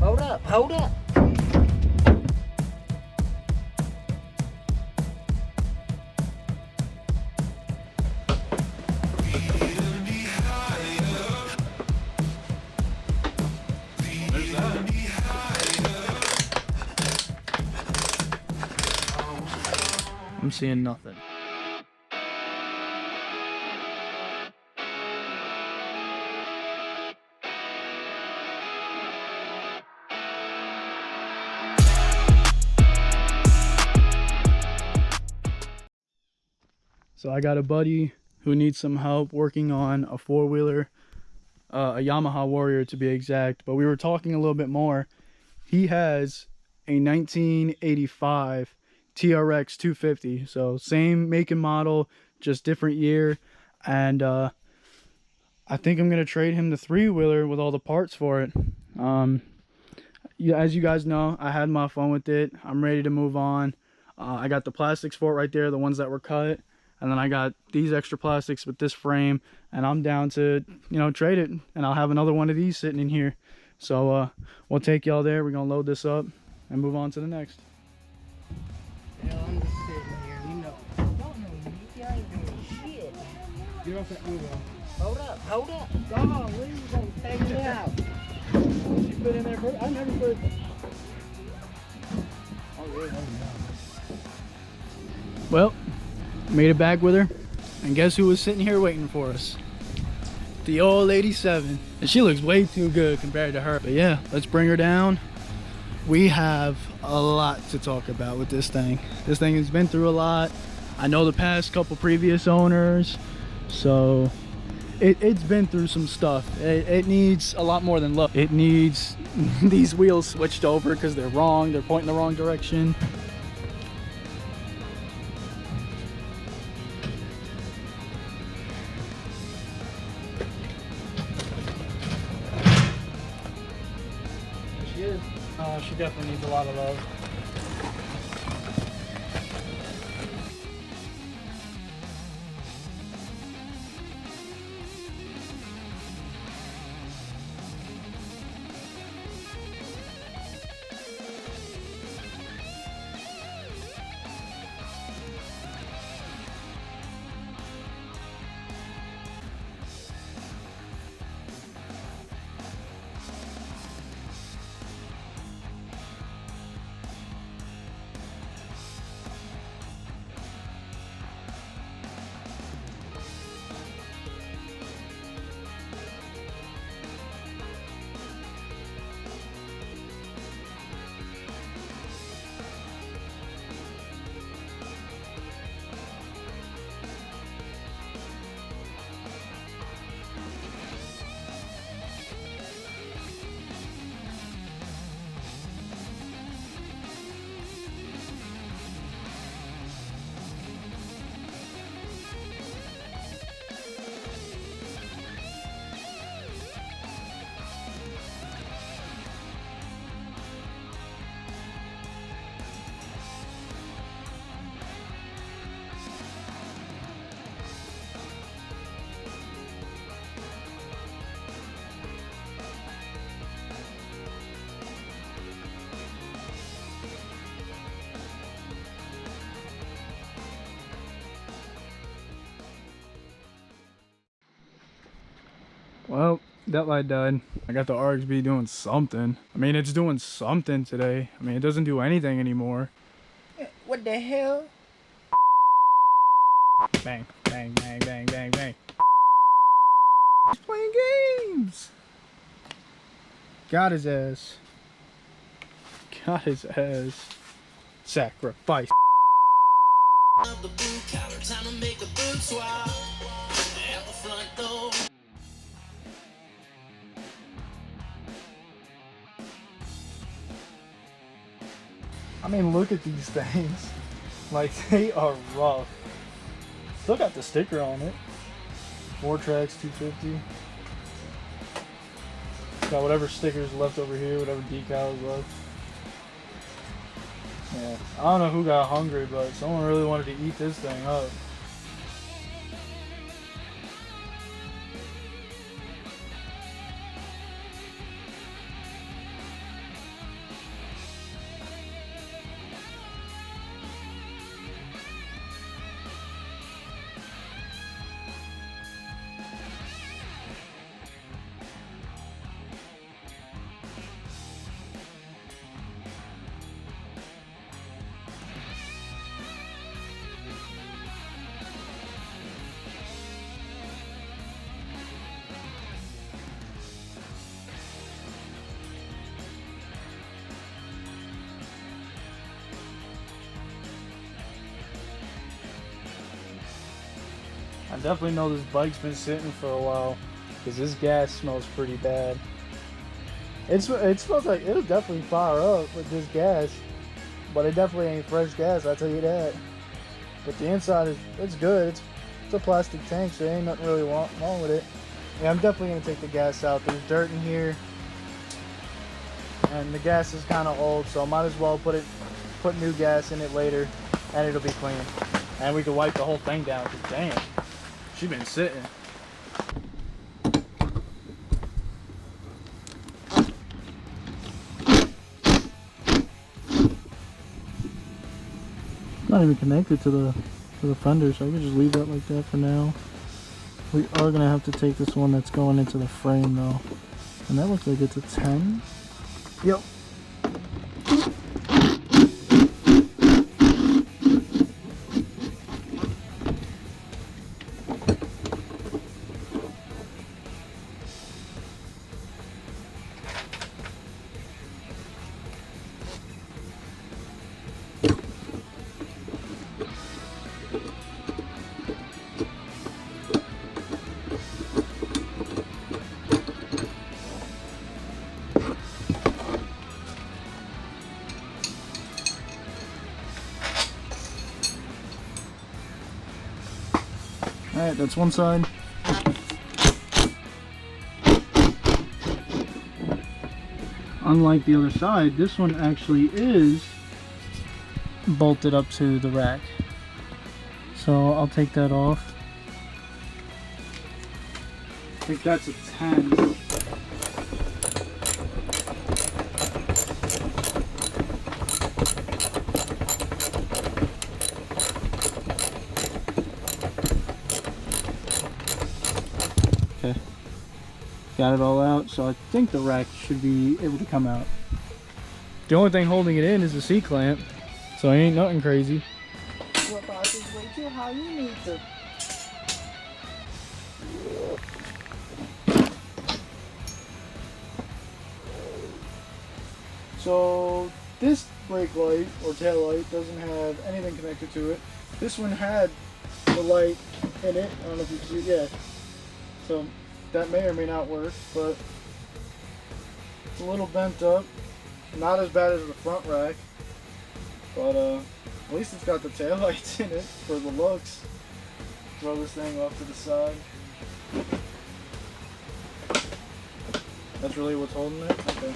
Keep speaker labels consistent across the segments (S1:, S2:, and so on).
S1: Hold up, hold up.
S2: I'm seeing nothing. So I got a buddy who needs some help working on a four-wheeler, a Yamaha Warrior to be exact, but we were talking a little bit more. He has a 1985 TRX 250, so same make and model, just different year, and I think I'm gonna trade him the three-wheeler with all the parts for it. Yeah, as you guys know, I had my fun with it. I'm ready to move on. I got the plastics for it right there, the ones that were cut, and then I got these extra plastics with this frame, and I'm down to, you know, trade it, and I'll have another one of these sitting in here. So we'll take y'all there. We're gonna load this up and move on to the next.
S1: Hell, I'm just sitting here, you know. Don't know me, I ain't doing shit.
S2: Get off that wheel.
S1: Hold up, hold up. Dog, when you gonna take me out?
S2: You put in there first? I never put. Oh, yeah. Well, made it back with her, and guess who was sitting here waiting for us? The old 87, and she looks way too good compared to her. But yeah, let's bring her down. We have a lot to talk about with this thing. This thing has been through a lot. I know the past couple previous owners, so it's been through some stuff. It needs a lot more than love. It needs these wheels switched over because they're wrong. They're pointing the wrong direction. She is. She definitely needs a lot of love. Well, that light died. I got the RXB doing something. I mean, it's doing something today. I mean, it doesn't do anything anymore.
S1: What the hell?
S2: Bang, bang, bang, bang, bang, bang. He's playing games. Got his ass. Got his ass. Sacrifice.
S3: The boot counter, time to make a boot swap at the front door.
S2: I mean, look at these things. Like, they are rough. Still got the sticker on it. Fourtrax 250. Got whatever stickers left over here, whatever decals left. Yeah, I don't know who got hungry, but someone really wanted to eat this thing up. definitely know this bike's been sitting for a while because this gas smells pretty bad. It smells like it'll definitely fire up with this gas, but it definitely ain't fresh gas, I'll tell you that. But the inside it's good. It's a plastic tank, so there ain't nothing really wrong with it. Yeah, I'm definitely gonna take the gas out. There's dirt in here, and the gas is kind of old, so I might as well put new gas in it later, and it'll be clean. And we can wipe the whole thing down. Cause damn, she's been sitting. Not even connected to the fender, so I can just leave that like that for now. We are gonna have to take this one that's going into the frame though, and that looks like it's a 10. Yep. Alright, that's one side. Unlike the other side, this one actually is bolted up to the rack. So I'll take that off. I think that's a 10. Got it all out, so I think the rack should be able to come out. The only thing holding it in is the C-clamp, so it ain't nothing crazy.
S1: Well, boss, just wait till how you need to.
S2: So this brake light or tail light doesn't have anything connected to it. This one had the light in it. I don't know if you can see it yet. So that may or may not work, but it's a little bent up. Not as bad as the front rack, but at least it's got the tail lights in it for the looks. Throw this thing off to the side. That's really what's holding it? Okay.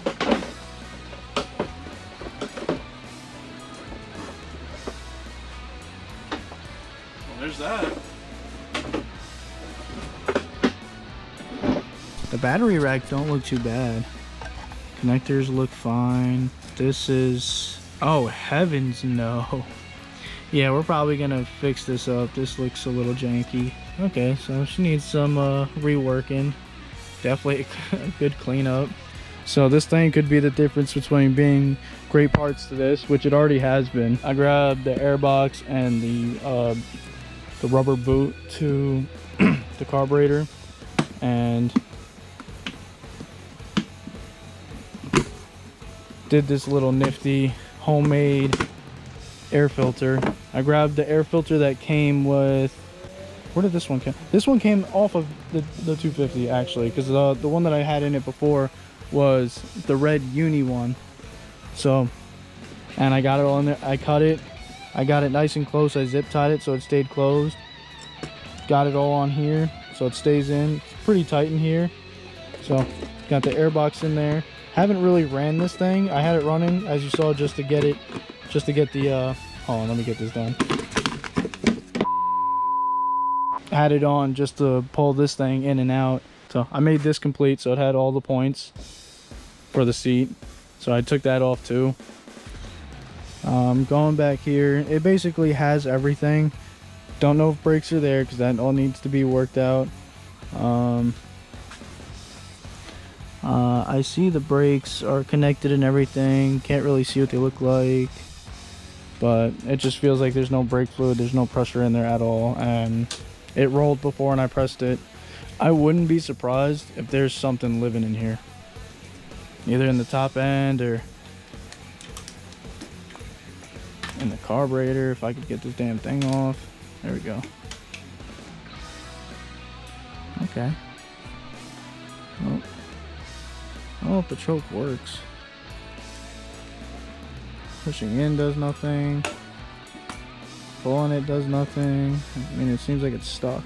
S2: Well, there's that. The battery rack don't look too bad. Connectors look fine. This is... oh, heavens no. Yeah, we're probably gonna fix this up. This looks a little janky. Okay, so she needs some reworking. Definitely a good cleanup. So this thing could be the difference between being great parts to this, which it already has been. I grabbed the airbox and the rubber boot to the carburetor, and did this little nifty homemade air filter. I grabbed the air filter that came with, where did this one come? This one came off of the 250 actually, because the one that I had in it before was the red uni one. So, and I got it all in there. I cut it. I got it nice and close. I zip tied it so it stayed closed. Got it all on here so it stays in. It's pretty tight in here. So, got the airbox in there. Haven't really ran this thing. I had it running, as you saw, just to get the hold on, let me get this done. Had it on just to pull this thing in and out. So I made this complete, so it had all the points for the seat. So I took that off too. Going back here, it basically has everything. Don't know if brakes are there because that all needs to be worked out. I see the brakes are connected and everything. Can't really see what they look like, but it just feels like there's no brake fluid, there's no pressure in there at all, and it rolled before and I pressed it. I wouldn't be surprised if there's something living in here, either in the top end or in the carburetor. If I could get this damn thing off. There we go. Okay. Well, I don't know if the choke works. Pushing in does nothing. Pulling it does nothing. I mean, it seems like it's stuck.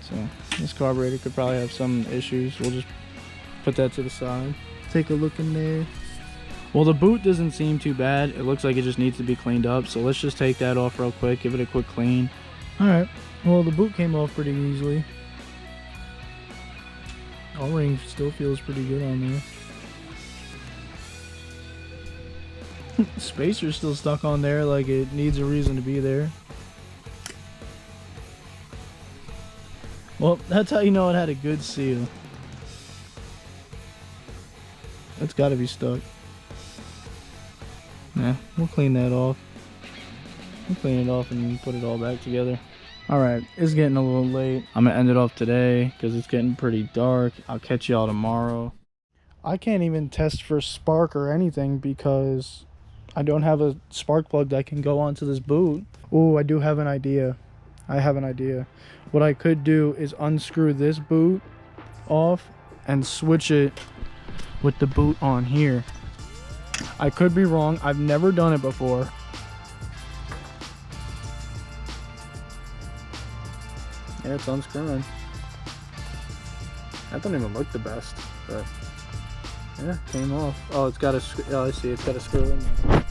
S2: So this carburetor could probably have some issues. We'll just put that to the side. Take a look in there. Well, the boot doesn't seem too bad. It looks like it just needs to be cleaned up. So let's just take that off real quick. Give it a quick clean. All right. Well, the boot came off pretty easily. O-ring still feels pretty good on there. Spacer's still stuck on there like it needs a reason to be there. Well, that's how you know it had a good seal. That's got to be stuck. Yeah, we'll clean that off. We'll clean it off and put it all back together. Alright, it's getting a little late. I'm gonna end it off today because it's getting pretty dark. I'll catch y'all tomorrow. I can't even test for spark or anything because I don't have a spark plug that can go onto this boot. Oh, I do have an idea. I have an idea. What I could do is unscrew this boot off and switch it with the boot on here. I could be wrong. I've never done it before. Yeah, it's unscrewing. That doesn't even look the best, but yeah, it came off. Oh, it's got a. Oh, I see. It's got a screw in there.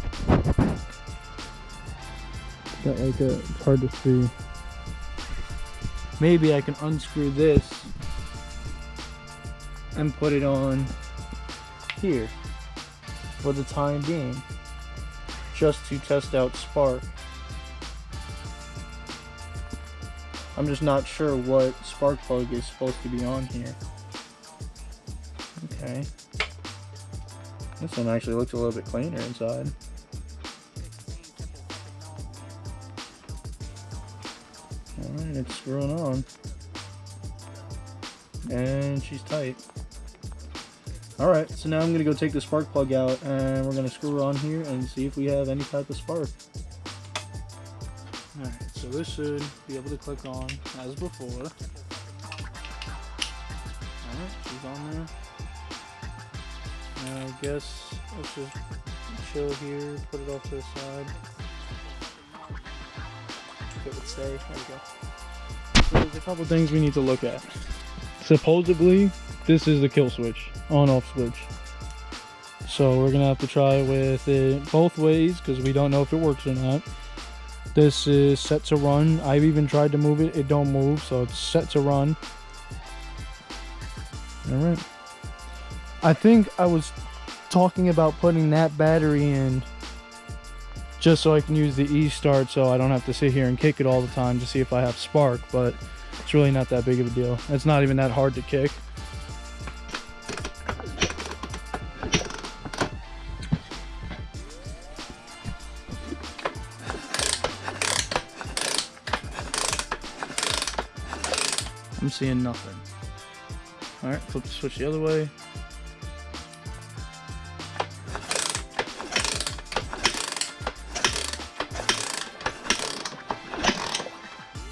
S2: It's got like a. It's hard to see. Maybe I can unscrew this and put it on here for the time being, just to test out spark. I'm just not sure what spark plug is supposed to be on here. Okay. This one actually looks a little bit cleaner inside. Alright, it's screwing on. And she's tight. Alright, so now I'm going to go take the spark plug out and we're going to screw her on here and see if we have any type of spark. Alright, so this should be able to click on as before. Alright, she's on there. And I guess let's just chill here, put it off to the side. It would stay. There we go. So there's a couple things we need to look at. Supposedly, this is the kill switch, on-off switch. So we're gonna have to try with it both ways because we don't know if it works or not. This is set to run. I've even tried to move it. It don't move, so it's set to run. All right. I think I was talking about putting that battery in just so I can use the e-start so I don't have to sit here and kick it all the time to see if I have spark, but it's really not that big of a deal. It's not even that hard to kick. I'm seeing nothing. Alright, flip the switch the other way.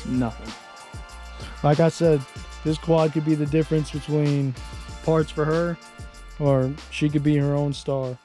S2: Nothing. Like I said, this quad could be the difference between parts for her, or she could be her own star.